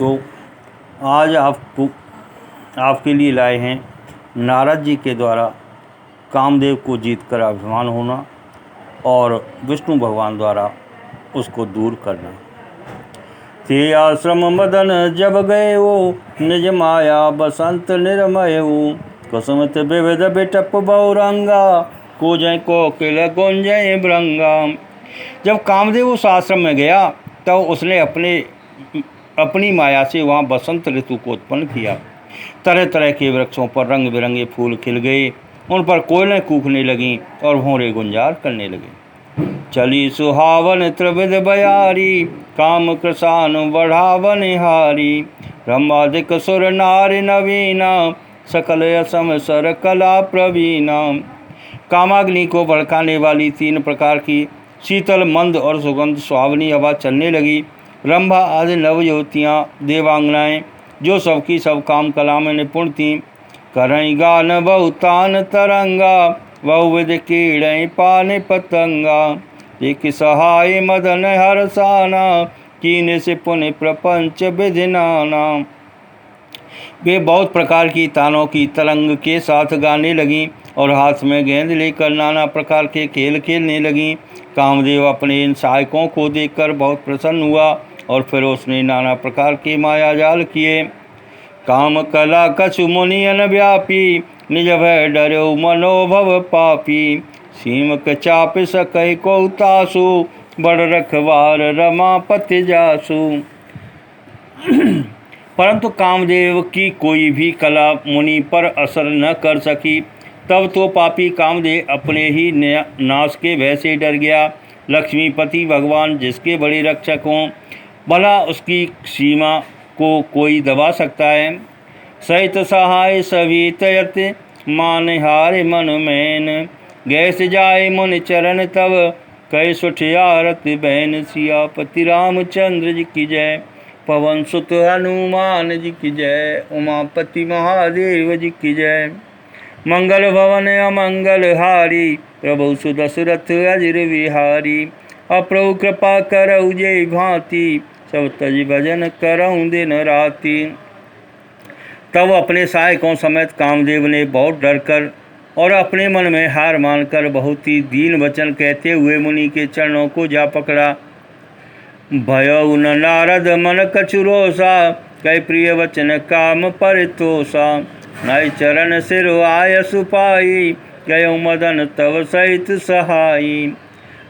तो आज आपके लिए लाए हैं नारद जी के द्वारा कामदेव को जीतकर अभिमान होना और विष्णु भगवान द्वारा उसको दूर करना। ते आश्रम मदन जब गए वो, निज माया बसंत निर्मय वो। कुसुमत विविध बिटप बहुरंगा, कोजय कोकिल गुंजय भृंगा। जब कामदेव उस आश्रम में गया तब उसने अपनी माया से वहाँ बसंत ऋतु को उत्पन्न किया। तरह तरह के वृक्षों पर रंग बिरंगे फूल खिल गए, उन पर कोयलें कूकने लगीं और भौरे गुंजार करने लगे। चली सुहावन त्रिविध बयारी, काम कृसान बढ़ावन हारी। ब्रह्मादिक सुर नारी नवीना, सकल असम सर कला प्रवीणा। कामाग्नि को भड़काने वाली 3 प्रकार की शीतल मंद और सुगंध सुहावनी हवा चलने लगी। रंभा आदि नवयुवतियाँ देवांगनाएँ जो सबकी सब काम कला में निपुण थीं, करई गान बहुतान तरंगा, बहुविध कीड़ई पान पतंगा। एक सहाय मदन हरसाना, कीने से पुण्य प्रपंच विधि नाना। वे बहुत प्रकार की तानों की तरंग के साथ गाने लगीं और हाथ में गेंद लेकर नाना प्रकार के खेल खेलने लगीं। कामदेव अपने इन सहायकों को देखकर बहुत प्रसन्न हुआ और फिर उसने नाना प्रकार के माया जाल किए। काम कला कछु मुनियन व्यापी, निज भय डर्यो मनोभव पापी। सीमक चाप सकय को तासु, बड़ रखवार रमापति जासु। परंतु कामदेव की कोई भी कला मुनि पर असर न कर सकी। तब तो पापी कामदेव अपने ही नाश के भय से डर गया। लक्ष्मीपति भगवान जिसके बड़े रक्षक हों, भला उसकी सीमा को कोई दबा सकता है। सहित सहाय सभी तयत, मानहार मन मैन। गैस जाए मुनि चरण तब, कह सुठ आरत बहन। सियापति रामचंद्र जी की जय, पवन सुत हनुमान जी की जय। उमापति महादेव जी की जय। मंगल भवन अमंगल हारी, प्रभु सुदशरथ अजिर विहारी। अप्रभु कृपा करऊ जय भांति, सब तज भजन करऊँ दिन राति। तब अपने सहायकों समेत कामदेव ने बहुत डरकर और अपने मन में हार मानकर बहुत ही दीन वचन कहते हुए मुनि के चरणों को जा पकड़ा। भयउ न नारद मन कछु रोषा, कह प्रिय वचन काम परितोषा। नाई चरण सिर आय सुपाई, गयो मदन तव सहित सहाई।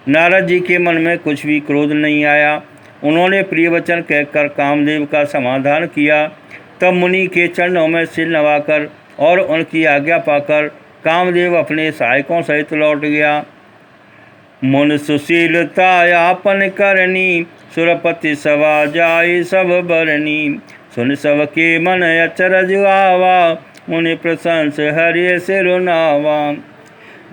नारद जी के मन में कुछ भी क्रोध नहीं आया। उन्होंने प्रिय वचन कहकर कामदेव का समाधान किया। तब मुनि के चरणों में सिर नवाकर और उनकी आज्ञा पाकर कामदेव अपने सहायकों सहित लौट गया। मुन सुशीलता यापन करनी, सुरपति सभा जाय सब बरनी। सुन सब के मन अचरज आवा, मुनि प्रशंस हरि सिरुनावा।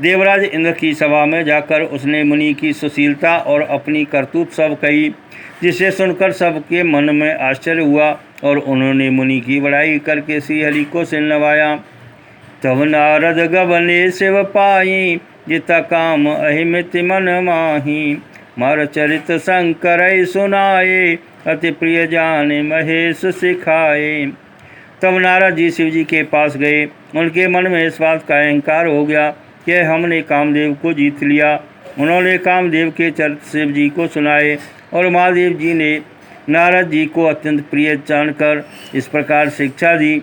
देवराज इंद्र की सभा में जाकर उसने मुनि की सुशीलता और अपनी करतूत सब कही, जिसे सुनकर सबके मन में आश्चर्य हुआ और उन्होंने मुनि की बड़ाई करके श्री हरि को सिर नवाया। तब नारद गबने शिव पाई, जिता काम अहिमित मन माही। मर चरित शंकर सुनाए, अति प्रिय जाने महेश सिखाए। तब नारद जी शिव जी के पास गए। उनके मन में इस बात का अहंकार हो गया कि हमने कामदेव को जीत लिया। उन्होंने कामदेव के चरित्र शिव जी को सुनाए और महादेव जी ने नारद जी को अत्यंत प्रिय जानकर इस प्रकार शिक्षा दी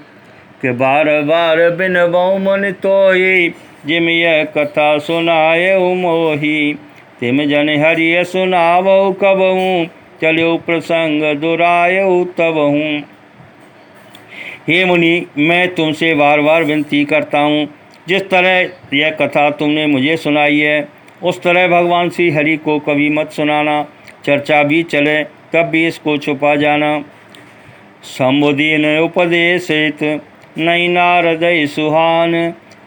कि बार बार बिनबऊ मन तोहि, जिम यह कथा सुनाए मोहि। तिम जन हरिय सुनावऊ कबहूँ, चलो प्रसंग दुरायऊ तबहूँ। हे मुनि, मैं तुमसे बार बार विनती करता हूँ, जिस तरह यह कथा तुमने मुझे सुनाई है उस तरह भगवान श्री हरि को कभी मत सुनाना। चर्चा भी चले तब भी इसको छुपा जाना। समुदीन उपदेशित नहीं नारद सुहान,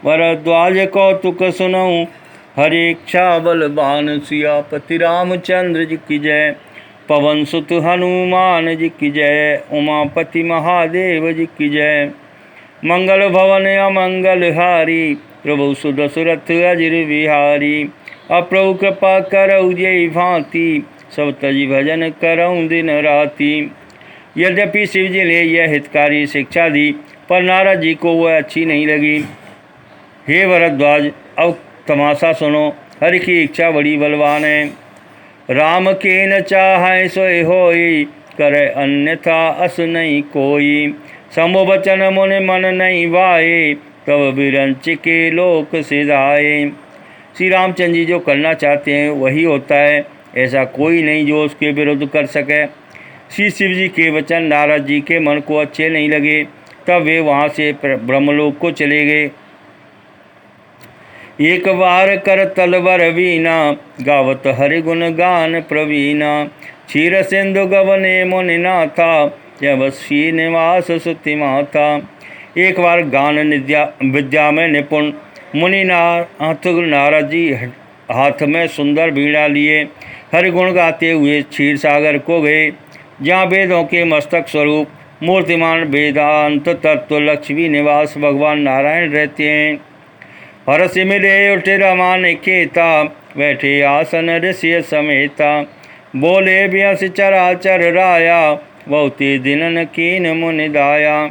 भरद्वाज कौतुक सुनऊँ हरि इच्छा बलवान। सियापति रामचंद्र जी की जय, पवन सुत हनुमान जी की जय। उमापति महादेव जी की जय। मंगल भवन अमंगल हारी, प्रभु सुदशरथ अजिर विहारी। अप्रभु कृपा करऊ जय भांति, सब तज भजन करऊँ दिन राति। यद्यपि शिवजी ने यह हितकारी शिक्षा दी, पर नारद जी को वह अच्छी नहीं लगी। हे भरद्वाज, अब तमाशा सुनो। हरि की इच्छा बड़ी बलवान है। राम के न चाहै सोई होई, करे अन्यथा अस नहीं कोई। समो बचन मुनि मन नहीं भाए, तब विरंच के लोक सिधाए। श्री रामचंद्र जी जो करना चाहते हैं वही होता है, ऐसा कोई नहीं जो उसके विरुद्ध कर सके। श्री शिव जी के वचन नारद जी के मन को अच्छे नहीं लगे, तब वे वहाँ से ब्रह्मलोक को चले गए। एक बार कर तलवर वीना, गावत हरि गुण गान प्रवीणा। क्षीर सिंधु गवने मुनि नाथा, जब श्रीनिवास सुति माथा। एक बार गान विद्या में निपुण मुनि नारद जी हाथ में सुंदर वीणा लिए हरि गुण गाते हुए क्षीर सागर को गए, जहाँ वेदों के मस्तक स्वरूप मूर्तिमान वेदांत तत्व लक्ष्मी निवास भगवान नारायण रहते हैं। हर्ष मिले उठे रमान केता, बैठे आसन ऋषि समेता। बोले व्यस चराचर राया, बहुते दिनन कीन मुनि दाया।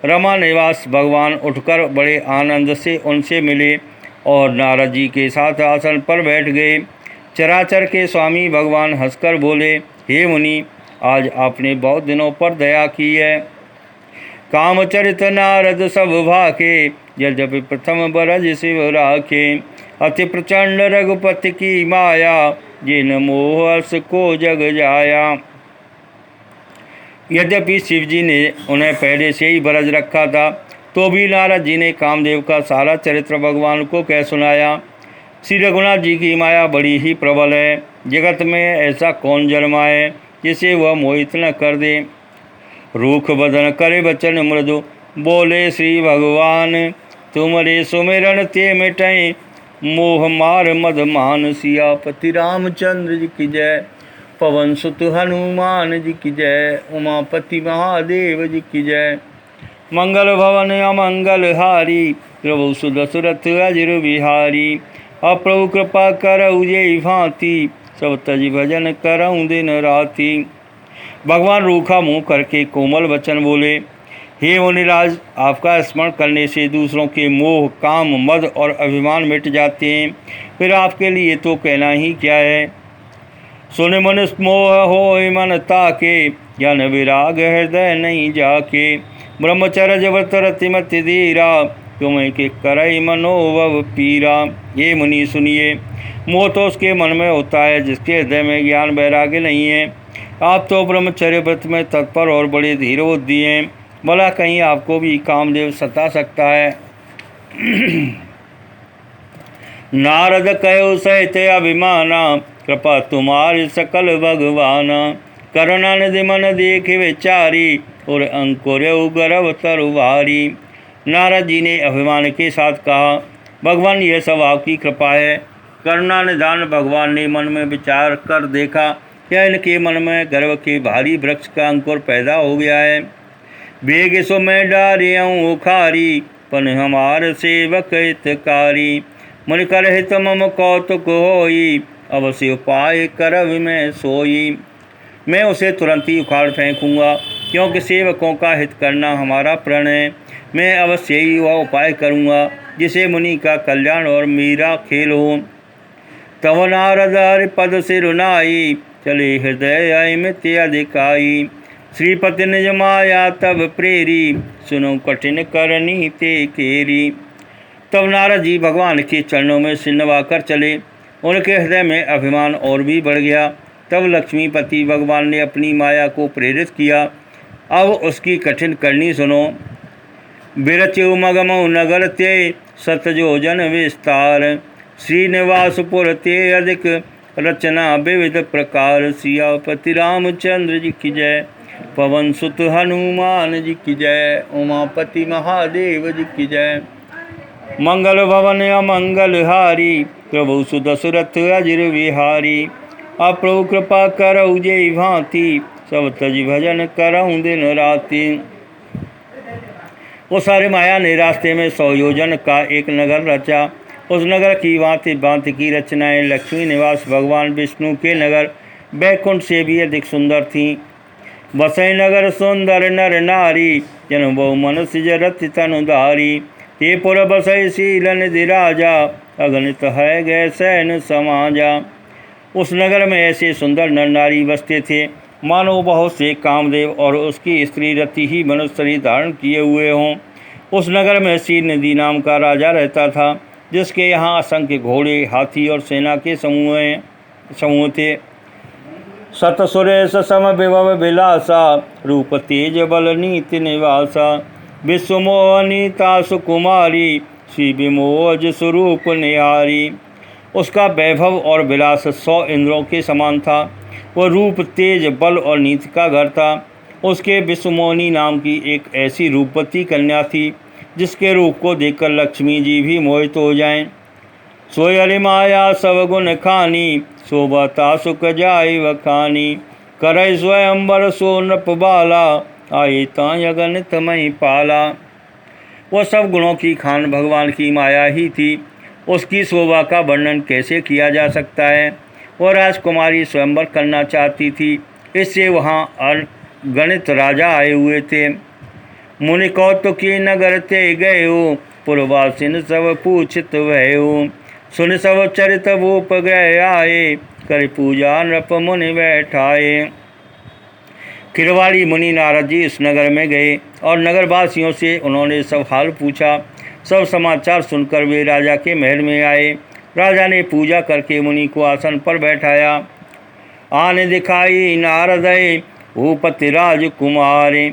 रमा निवास भगवान उठकर बड़े आनंद से उनसे मिले और नारद जी के साथ आसन पर बैठ गए। चराचर के स्वामी भगवान हंसकर बोले, हे मुनि, आज आपने बहुत दिनों पर दया की है। कामचरित नारद सब भाके, यद्यपि प्रथम बरज शिव राखे। अति प्रचंड रघुपति की माया, जिन मोह हर्ष को जग जाया। यद्यपि शिव जी ने उन्हें पहले से ही बरज रखा था, तो भी नारद जी ने कामदेव का सारा चरित्र भगवान को कह सुनाया। श्री रघुनाथ जी की माया बड़ी ही प्रबल है। जगत में ऐसा कौन जन्मा है जिसे वह मोहित न कर दे। रूख बदन करे बचन मृदु, बोले श्री भगवान। तुमरे सुमिरन ते मिटै, मोह मार मद मान। सियापति रामचंद्र जी की जय, पवन सुत हनुमान जी की जय, उमापति महादेव जी की जय। मंगल भवन अमंगल हारी, प्रभु सुदशरथ अजिर बिहारी। अप्रभु कृपा करऊ जय भांति, सब तज भजन करऊँ दिन राति। भगवान रूखा मुँह करके कोमल वचन बोले, हे मुनिराज, आपका स्मरण करने से दूसरों के मोह, काम, मद और अभिमान मिट जाते हैं, फिर आपके लिए तो कहना ही क्या है। सुन मनुष्य मोह होय मन ताके, ज्ञान विराग हृदय नहीं जाके। ब्रह्मचर्य व्रत रतिमति धीरा, तुम्हें के करई मनोभव पीरा। ये मुनि सुनिए, मोह तो उसके मन में होता है जिसके हृदय में ज्ञान वैराग्य नहीं है। आप तो ब्रह्मचर्य व्रत में तत्पर और बड़े धीर बुद्धि हैं, भला कहीं आपको भी कामदेव सता सकता है। नारद कहो सहित अभिमाना, कृपा तुम्हारी सकल भगवाना। करुणानिधि मन देख विचारी, और अंकुर गर्भ तरुवारी। नारद जी ने अभिमान के साथ कहा, भगवान यह सब आपकी कृपा है। करुणा निधान भगवान ने मन में विचार कर देखा, क्या इनके मन में गर्भ के भारी वृक्ष का अंकुर पैदा हो गया है। बेग सो मैं डारियऊँ उखारी, पन हमार सेवक हितकारी। मन कर हित मम कौतुक होई, अवश्य उपाय करब मैं सोई। मैं उसे तुरंत ही उखाड़ फेंकूँगा, क्योंकि सेवकों का हित करना हमारा प्रण है। मैं अवश्य ही वह उपाय करूँगा जिसे मुनि का कल्याण और मेरा खेल हो। तव नारद हरि पद सिरुनाई, चले हृदय अमित अधिकाई। श्रीपति निज माया तब प्रेरी, सुनो कठिन करनी ते केरी। तब नारद जी भगवान के चरणों में सिर नवाकर चले। उनके हृदय में अभिमान और भी बढ़ गया। तब लक्ष्मीपति भगवान ने अपनी माया को प्रेरित किया। अब उसकी कठिन करनी सुनो। बिरचु मगमऊ नगर ते, सतजोजन विस्तार। श्रीनिवासपुर ते अधिक, रचना विविध प्रकार। सियापति रामचंद्र जी की जय, पवन सुत हनुमान जी की जय, उमापति महादेव जी की जय। मंगल भवन अमंगल हारी, प्रभु सुदशरथ अजिर बिहारी। अप्रभु कृपा करऊ जय भांति, सब तज भजन करऊँ दिन राति। उस हरि माया ने रास्ते में 100 योजन का एक नगर रचा। उस नगर की भांति भांति की रचनाएं लक्ष्मी निवास भगवान विष्णु के नगर बैकुंठ से भी अधिक सुंदर थीं। बसै नगर सुंदर नर नारी, जन बहु मन सिज रति तनुधारी। ते पुर बसै शील निधि राजा, अगणित है गए सैन समाजा। उस नगर में ऐसे सुंदर नर नारी बसते थे मानो बहुत से कामदेव और उसकी स्त्री रति ही मनुष्य शरीर धारण किए हुए हों। उस नगर में शील निधि नाम का राजा रहता था, जिसके यहाँ असंख्य घोड़े, हाथी और सेना के समूह थे। सत सुरेश सम विभव विलासा, रूप तेज बल नीति निवासा। विश्व मोहनीता सुकुमारी, श्री विमोज स्वरूप निहारी। उसका वैभव और विलास 100 इंद्रों के समान था। वह रूप, तेज, बल और नीति का घर था। उसके विश्वमोहिनी नाम की एक ऐसी रूपवती कन्या थी जिसके रूप को देखकर लक्ष्मी जी भी मोहित हो जाएं। सोय हरि माया सब गुण खानी, शोभता सुख जाय वखानी। करय स्वयंवर सो नृप बाला, आये ताय अगणित मही पाला। वह सब गुणों की खान भगवान की माया ही थी। उसकी शोभा का वर्णन कैसे किया जा सकता है। वह राजकुमारी स्वयंवर करना चाहती थी, इससे वहाँ अगणित राजा आए हुए थे। मुनि कौतुकी नगर ते गयो, पुरवासिन सब पूछित भयो। सुन सब चरित भूप गृह आए, कर पूजा नृप मुनि बैठाए। किरवाड़ी मुनि नारद जी इस नगर में गए और नगरवासियों से उन्होंने सब हाल पूछा। सब समाचार सुनकर वे राजा के महल में आए। राजा ने पूजा करके मुनि को आसन पर बैठाया। आने दिखाई नारदय भूपति राजकुमारे,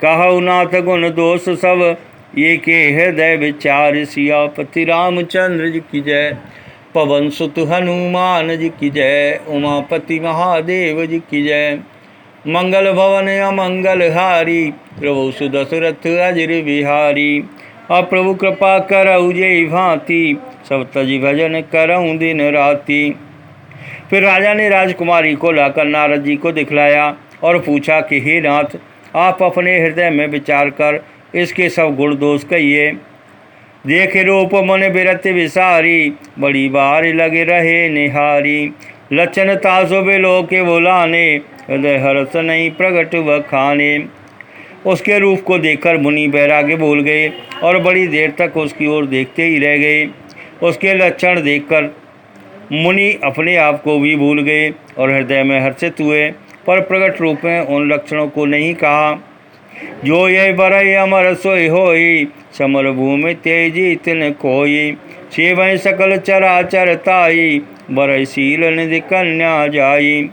कहु नाथ गुण दोष सब, ये के हृदय विचार। सियापति रामचंद्र जी की जय, पवन सुत हनुमान जी की जय, उमापति महादेव जी की जय। मंगल भवन अमंगल हारी, प्रभु सुदशरथ अजर बिहारी। अब प्रभु कृपा करऊ जय भांति, सब तज भजन करऊँ दिन राति। फिर राजा ने राजकुमारी को लाकर नारद जी को दिखलाया और पूछा कि हे नाथ, आप अपने हृदय में विचार कर इसके सब गुण दोष कहिए। देख रूप मन बिरत विसारी, बड़ी बार लगे रहे निहारी। लक्षण तासो बिलो के बुलाने, हृदय हर्ष नहीं प्रगट बखाने। उसके रूप को देखकर मुनि बैराग्य भूल गए और बड़ी देर तक उसकी ओर देखते ही रह गए। उसके लक्षण देखकर मुनि अपने आप को भी भूल गए और हृदय में हर्षित हुए, पर प्रकट रूप में उन लक्षणों को नहीं कहा। जो ये बरई अमर सोई होई, समर भूमि तेजी तिन कोई। सेवई सकल चराचर ताई, बरई शील निधि कन्या जाई।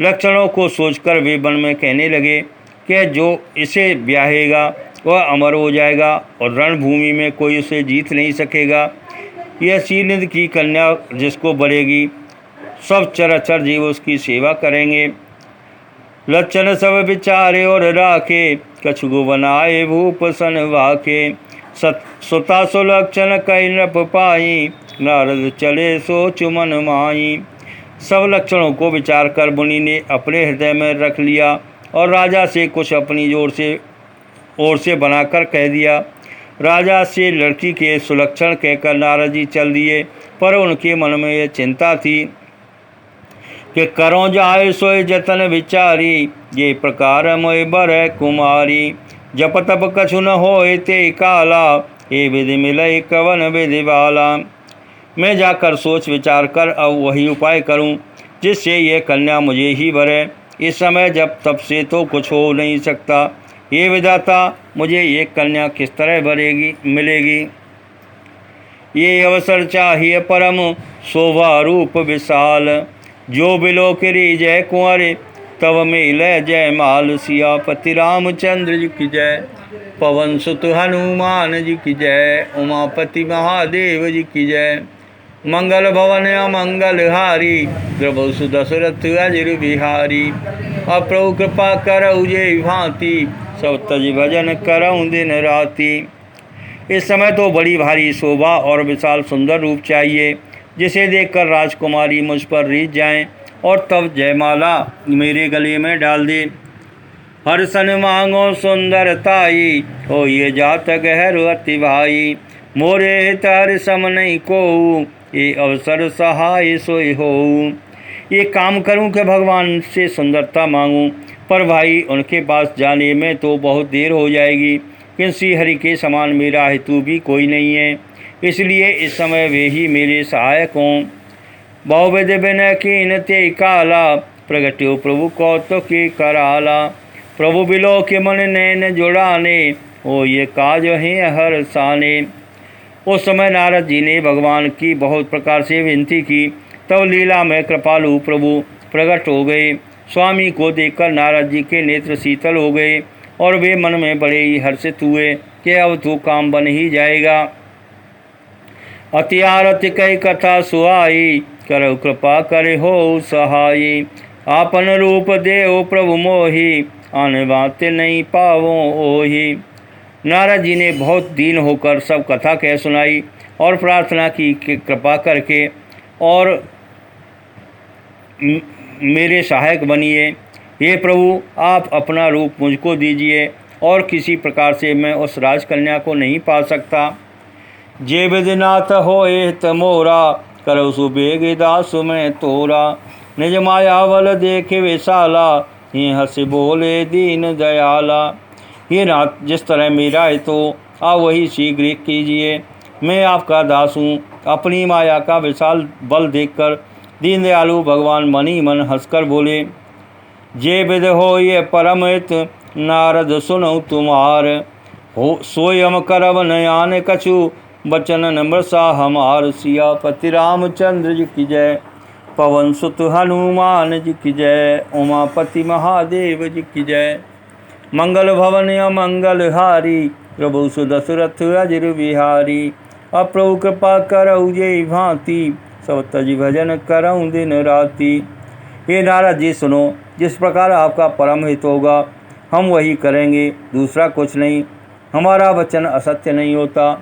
लक्षणों को सोचकर वे मन में कहने लगे कि जो इसे ब्याहेगा वह अमर हो जाएगा और रणभूमि में कोई उसे जीत नहीं सकेगा। यह शीलनिधि की कन्या जिसको बरेगी, सब चराचर जीव उसकी सेवा करेंगे। लक्षण सब विचारे और राखे, कछु बनाए भूप सन वाके। सुता सो लक्षण कई नृप पाई, नारद चले सोच मन माई। सब लक्षणों को विचार कर मुनि ने अपने हृदय में रख लिया और राजा से कुछ अपनी ओर से बनाकर कह दिया। राजा से लड़की के सुलक्षण कहकर नारद जी चल दिए, पर उनके मन में यह चिंता थी कि करों जाए सोए जतन विचारी, ये प्रकार मोय बर कुमारी। जप तप कछु न होए ते काला, ये विधि मिलय कवन विधि बाला। मैं जाकर सोच विचार कर अब वही उपाय करूं जिससे ये कन्या मुझे ही भरे। इस समय जब तब से तो कुछ हो नहीं सकता। ये विधाता, मुझे ये कन्या किस तरह मिलेगी। ये अवसर चाहिए परम शोभा रूप विशाल, जो बिलो किरी जय कुंवर, तब मिले जय माल। सियापति रामचंद्र जी की जय, पवन सुत हनुमान जी की जय, उमापति महादेव जी की जय। मंगल भवन अमंगल हारी, प्रभु सुदशरथ अजर बिहारी। अब प्रभु कृपा करऊ जय भांति, सब तज भजन करऊँ दिन राति। इस समय तो बड़ी भारी शोभा और विशाल सुंदर रूप चाहिए, जिसे देखकर राजकुमारी मुझ पर रीझ जाएं और तब जयमाला मेरे गले में डाल दे। हर्षन मांगो सुंदर ताई, हो ये जात गहर अति भाई। मोरे हित हर सम नहीं को, ये अवसर सहाय सोई हो। ये काम करूं कि भगवान से सुंदरता मांगूं, पर भाई उनके पास जाने में तो बहुत देर हो जाएगी, किंतु श्री हरि के समान मेरा हेतु भी कोई नहीं है, इसलिए इस समय वे ही मेरे सहायक हों। बहुविध विनय कीन ते काला, प्रगट्यो प्रभु कौतुक के कराला। प्रभु बिलो के मन नैन जुड़ाने, हो ये काज हैं हर साने। उस समय नारद जी ने भगवान की बहुत प्रकार से विनती की, तब लीला में कृपालु प्रभु प्रकट हो गए। स्वामी को देखकर नारद जी के नेत्र शीतल हो गए और वे मन में बड़े ही हर्षित हुए कि अब तो काम बन ही जाएगा। अति आरति कई कथा सुहाई, करौ कृपा करे हो सहाय। आपन रूप देव प्रभु मोहि, आन बात नहीं पावो ओहि। नारद जी ने बहुत दीन होकर सब कथा कह सुनाई और प्रार्थना की कि कृपा करके और मेरे सहायक बनिए। हे प्रभु, आप अपना रूप मुझको दीजिए और किसी प्रकार से मैं उस राजकन्या को नहीं पा सकता। जे विधिनाथ होए तमोरा, करौ सुबेग दासु में तोरा। निज माया बल देखे विशाला, ही हंस बोले दीन दयाला। ये नाथ, जिस तरह मेरा है तो आप वही शीघ्र कीजिए। मैं आपका दास हूँ। अपनी माया का विशाल बल देखकर दीन दयालु भगवान मन ही मन हंसकर बोले, जे विद हो ये परम हित, नारद सुनो तुम्हार। हो सोय हम करब नयान कछु, बचन नम्रसा हमार। सियापति रामचंद्र जी की जय, पवन सुत हनुमान जी की जय, उमापति महादेव जी की जय। मंगल भवन अमंगल हारी, प्रभु सुदशरथ अजिर बिहारी। अब प्रभु कृपा करऊ जे भांति, सब तज भजन करऊँ दिन राति। हे नारद जी सुनो, जिस प्रकार आपका परम हित होगा हम वही करेंगे, दूसरा कुछ नहीं। हमारा वचन असत्य नहीं होता।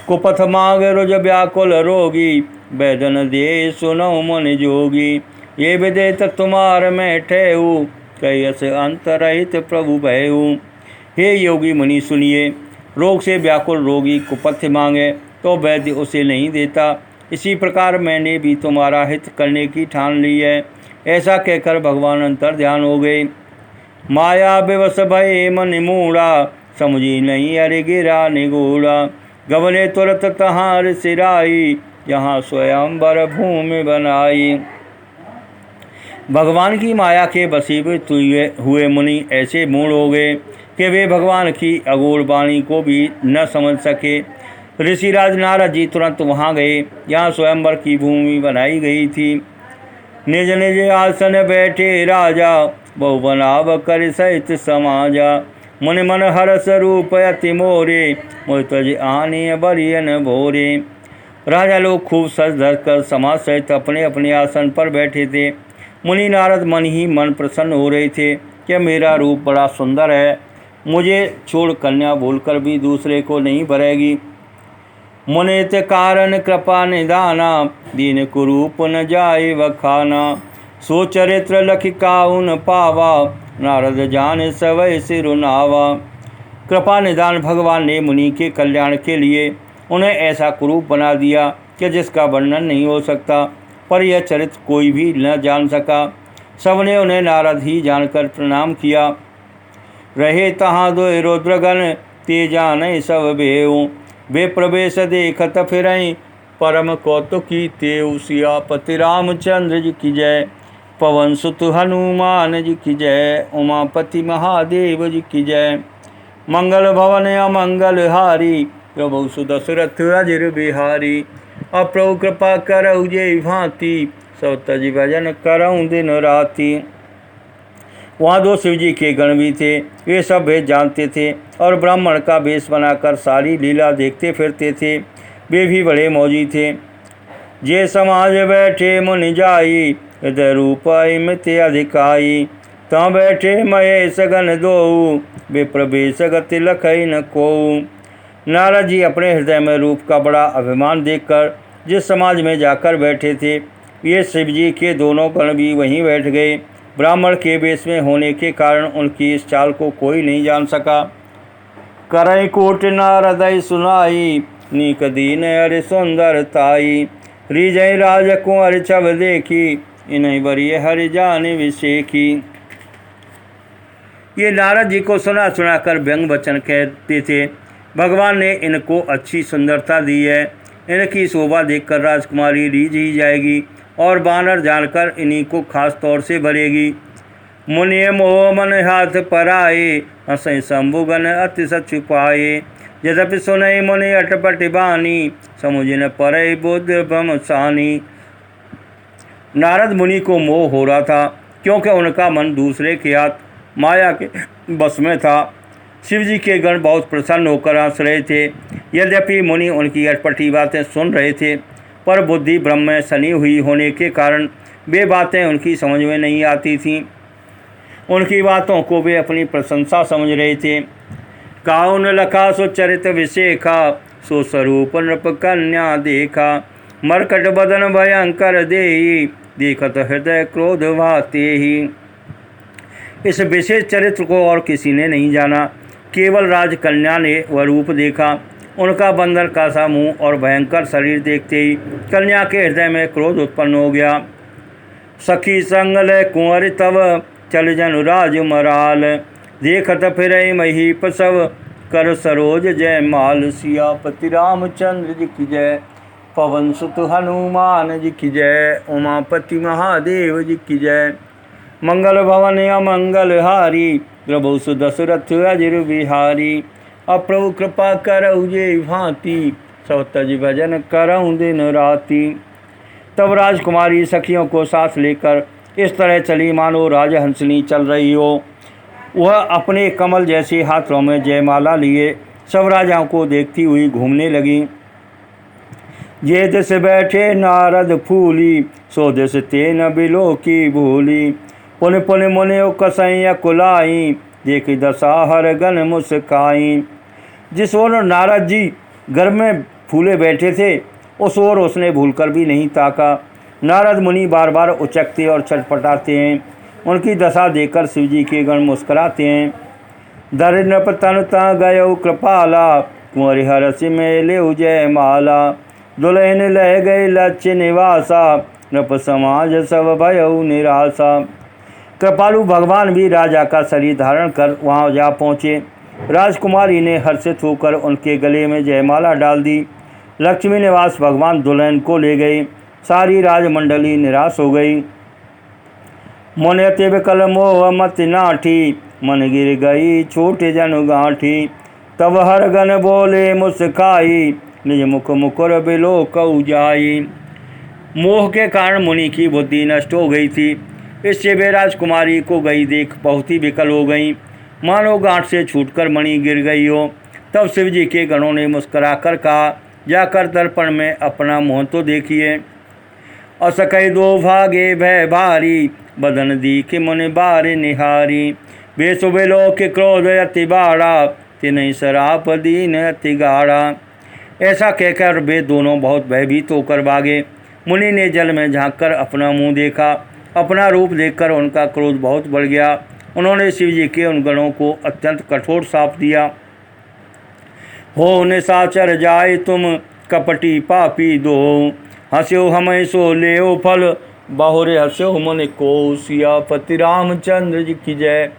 कुपथ मांग रुज व्याकुल रोगी, बैदन दे सुनो मन जोगी। ये विदेत तुम्हार में ठेऊ, कैस अंतरहित प्रभु भयऊ। हे योगी मुनि सुनिए, रोग से व्याकुल रोगी कुपथ्य मांगे तो वैद्य उसे नहीं देता। इसी प्रकार मैंने भी तुम्हारा हित करने की ठान ली है। ऐसा कहकर भगवान अंतर ध्यान हो गए। माया विवश भये मन मूढ़ा, समझी नहीं अरे गिरा निगूढ़ा। गबने तुरत तहार सिराई, यहाँ स्वयंवर भूमि बनाई। भगवान की माया के वशीभूत हुए मुनि ऐसे मूढ़ हो गए कि वे भगवान की अगूढ़ वाणी को भी न समझ सके। ऋषिराज नारद जी तुरंत वहाँ गए, यहाँ स्वयंवर की भूमि बनाई गई थी। निज निज आसन बैठे राजा, बहु बनाव कर सहित समाजा। मुनि मन हरस रूप अति मोरे, मोहि तज आने बरियन भोरे। राजा लोग खूब सज धज कर समाज सहित अपने अपने आसन पर बैठे थे। मुनि नारद मन ही मन प्रसन्न हो रहे थे कि मेरा रूप बड़ा सुंदर है, मुझे छोड़ कन्या भूलकर भी दूसरे को नहीं भरेगी। मुनित कारण कृपा निदाना, दीन कुरूप न जाए वखाना। सो चरित्र लखिकाउन पावा, नारद जान सवै सिरुनावा। कृपा निदान भगवान ने मुनि के कल्याण के लिए उन्हें ऐसा कुरूप बना दिया कि जिसका वर्णन नहीं हो सकता, पर यह चरित्र कोई भी न जान सका। सबने उन्हें नारद ही जानकर प्रणाम किया। रहे तहाँ दो रुद्रगण, ते जाने सब भेऊ। वे प्रवेश देखत फिरई, परम कौतुकी तेऊ। सियापति रामचंद्र जी की जय, पवन सुत हनुमान जी की जय, उमापति महादेव जी की जय। मंगल भवन अमंगल हारी, प्रभु सुदशरथ अजिर बिहारी। अब प्रभु कृपा करऊ जे भांति, सब तज भजन करऊँ दिन राति। वहाँ दो शिवजी के गण भी थे। वे सब भेद जानते थे और ब्राह्मण का वेश बनाकर सारी लीला देखते फिरते थे। वे भी बड़े मौजी थे। जे समाज बैठे मुनि जाई, हृदय रूप मित अधिकाई। तहाँ बैठे महेश गण दोऊ, वे प्रवेश गति लखई न कोऊ। नारद जी अपने हृदय में रूप का बड़ा अभिमान देखकर जिस समाज में जाकर बैठे थे, ये शिवजी के दोनों गण भी वहीं बैठ गए। ब्राह्मण के वेश में होने के कारण उनकी इस चाल को कोई नहीं जान सका। करई कोट नारदई सुनाई, नीक दीन अरि सुंदर ताई। रिजय राज कुंवर छब देखी, इन्हीं बरिय हरि जान विशेखी। ये नारद जी को सुना सुना कर व्यंग वचन कहते थे। भगवान ने इनको अच्छी सुंदरता दी है, इनकी शोभा देखकर राजकुमारी रीझ ही जाएगी और बानर जानकर इन्हीं को खास तौर से भरेगी। मुनि मोह मन हाथ पराए, हंसई शंभुगन अति सच छुपाए। यद्यपि सुनई मुनि अटपट बानी, समुझ परई बुद्ध भमसानी। नारद मुनि को मोह हो रहा था, क्योंकि उनका मन दूसरे के हाथ माया के बस में था। शिव जी के गण बहुत प्रसन्न होकर हंस रहे थे। यद्यपि मुनि उनकी अटपटी बातें सुन रहे थे, पर बुद्धि ब्रह्म में सनी हुई होने के कारण वे बातें उनकी समझ में नहीं आती थीं। उनकी बातों को वे अपनी प्रशंसा समझ रहे थे। काउन लखा सो चरित विशेखा, सो स्वरूप नृप कन्या देखा। मरकट बदन भयंकर देही, देखत हृदय क्रोध भाते ही। इस विशेष चरित्र को और किसी ने नहीं जाना, केवल राजकन्या ने वह रूप देखा। उनका बंदर का सा मुँह और भयंकर शरीर देखते ही कन्या के हृदय में क्रोध उत्पन्न हो गया। सखी संगल कुंवर तब, चल जनु राज मराल। देखत फिर महीप सब, कर सरोज जय माल। सियापति रामचंद्र जी की जय, पवन सुत हनुमान जी की जय, उमापति महादेव जी की जय। मंगल भवन अमंगल हारी, प्रभु सुदशरथ अजिर बिहारी। अप्रभु कृपा करऊ जे भांति, सब तज भजन करऊँ दिन राति। तब राजकुमारी सखियों को साथ लेकर इस तरह चली मानो राजहंसनी चल रही हो। वह अपने कमल जैसे हाथों में जयमाला लिए सब राजाओं को देखती हुई घूमने लगी। ये दिस बैठे नारद फूली, सो दिस तेन बिलो की भूली। पुन पुन मुनि कसैया कुलाई, देखी दशा गन मुस्काई। जिस ओर नारद जी घर में फूले बैठे थे, उस ओर उसने भूलकर भी नहीं ताका। नारद मुनि बार बार उचकते और छटपटाते हैं। उनकी दशा देखकर शिवजी के गण मुस्कुराते हैं। दर नृप तनुता गयो कृपाला, कुंवर हरस में ले जय माला। दुल्हन लह गए लक्ष्य निवासा, नृप समाज सब भयउ निराशा। कृपालु भगवान भी राजा का शरीर धारण कर वहाँ जा पहुँचे। राजकुमारी ने हर्षित होकर उनके गले में जयमाला डाल दी। लक्ष्मी निवास भगवान दुल्हन को ले गई। सारी राजमंडली निराश हो गई। मन अति विकल मोह मति नाठी, मन गिर गई छोटे जनु गांठी। तब हर गन बोले मुस्काई, निज मुख मुकुर बिलो कऊ जाई। मोह के कारण मुनि की बुद्धि नष्ट हो गई थी, इससे वे राजकुमारी को गई देख बहुत ही विकल हो गईं, मानो गांठ से छूटकर मणि गिर गई हो। तब शिव जी के गणों ने मुस्कुराकर कहा, जाकर दर्पण में अपना मुँह तो देखिए। असकई दो भागे भय भारी, बदन दीखे मुनि बारे निहारी। बेसुबेलो के क्रोध अति बाड़ा, तिन्हीं सराप दीन अति गाढ़ा। ऐसा कहकर वे दोनों बहुत भयभीत होकर भागे। मुनि ने जल में झांककर अपना मुंह देखा। अपना रूप देखकर उनका क्रोध बहुत बढ़ गया। उन्होंने शिव जी के उन गणों को अत्यंत कठोर शाप दिया। हो निशाचर जाए तुम, कपटी पापी दो। हंस्यो हमें सो ले फल, बाहुरे हंस्यो मुनि को। सियापति रामचंद्र जी की जय,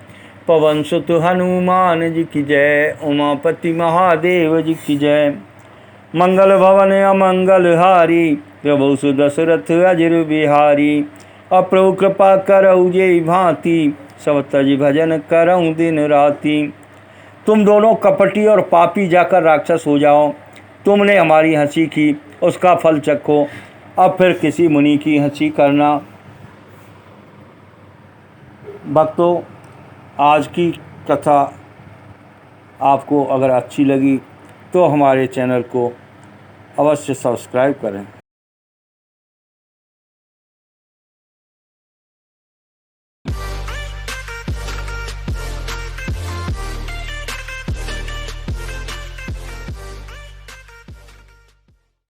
पवन सुत हनुमान जी की जय, उमापति महादेव जी की जय। मंगल भवन अमंगल हारी, प्रभु सुदशरथ अजिर बिहारी। अप्रभु कृपा करऊ जे भांति, सब तज भजन करऊँ दिन राति। तुम दोनों कपटी और पापी जाकर राक्षस हो जाओ। तुमने हमारी हंसी की, उसका फल चखो। अब फिर किसी मुनि की हंसी करना। भक्तों, आज की कथा आपको अगर अच्छी लगी तो हमारे चैनल को अवश्य सब्सक्राइब करें।